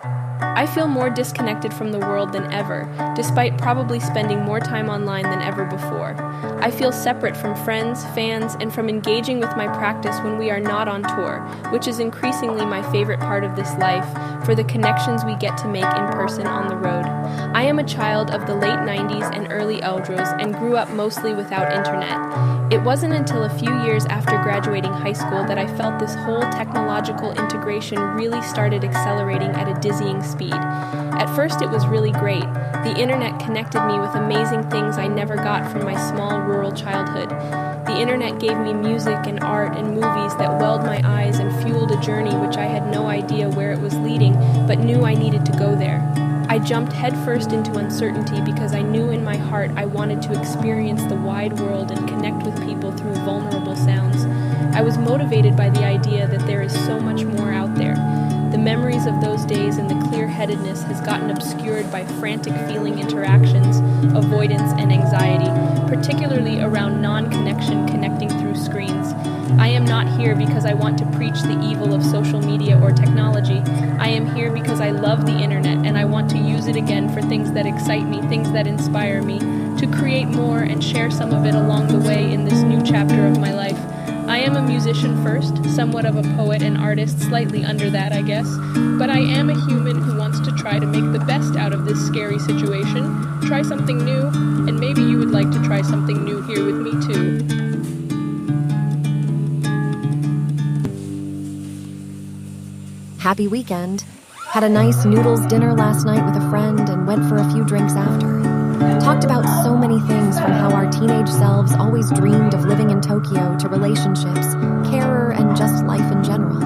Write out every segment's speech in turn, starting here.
I feel more disconnected from the world than ever, despite probably spending more time online than ever before. I feel separate from friends, fans, and from engaging with my practice when we are not on tour, which is increasingly my favorite part of this life, for the connections we get to make in person on the road. I am a child of the late 90s and early Eldros and grew up mostly without internet. It wasn't until a few years after graduating high school that I felt this whole technological integration really started accelerating at a dizzying speed. At first it was really great. The internet connected me with amazing things I never got from my small rural childhood. The internet gave me music and art and movies that welled my eyes and fueled a journey which I had no idea where it was leading, but knew I needed to go there. I jumped headfirst into uncertainty because I knew in my heart I wanted to experience the wide world and connect with people through vulnerable sounds. I was motivated by the idea that there is so much more out there. The memories of those days and the clear-headedness has gotten obscured by frantic feeling interactions, avoidance, and anxiety, particularly around non-connection connecting through screens. I am not here because I want to preach the evil of social media or technology. I am here because I love the internet and I want to use it again for things that excite me, things that inspire me, to create more and share some of it along the way in this new chapter of my life. I am a musician first, somewhat of a poet and artist, slightly under that, I guess, but I am a human who wants to try to make the best out of this scary situation, try something new, and maybe you would like to try something new here with me too. Happy weekend. Had a nice noodles dinner last night with a friend and went for a few drinks after. Talked about so many things, from how our teenage selves always dreamed of living in Tokyo to relationships, carer, and just life in general.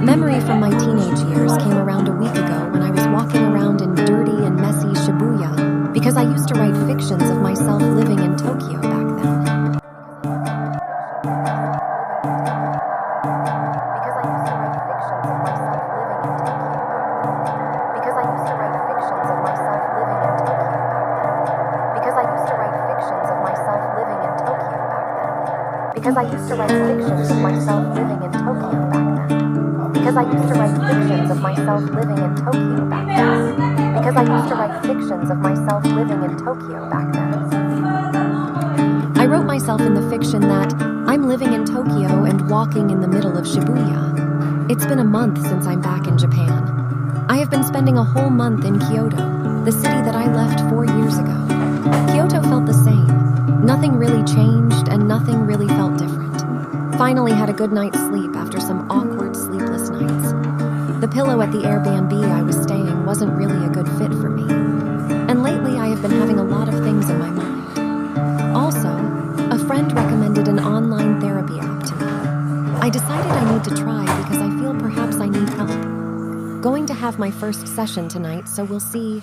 Memory from my teenage years came around a week ago when I was walking around in dirty and messy Shibuya because I used to write fictions of myself living in Tokyo back then. Because I used to write fictions of myself living in Tokyo back then. Because I used to write fictions of myself living in Tokyo back then. Because I used to write fictions of myself living in Tokyo back then. I wrote myself in the fiction that I'm living in Tokyo and walking in the middle of Shibuya. It's been a month since I'm back in Japan. I have been spending a whole month in Kyoto, the city that I left 4 years ago. Kyoto felt the same. Nothing really changed and nothing really felt different. Finally had a good night's sleep after some awkward sleepless nights. The pillow at the Airbnb I was staying wasn't really a good fit for me. And lately I have been having a lot of things in my mind. Also, a friend recommended an online therapy app to me. I decided I need to try because I feel perhaps I need help. Going to have my first session tonight, so we'll see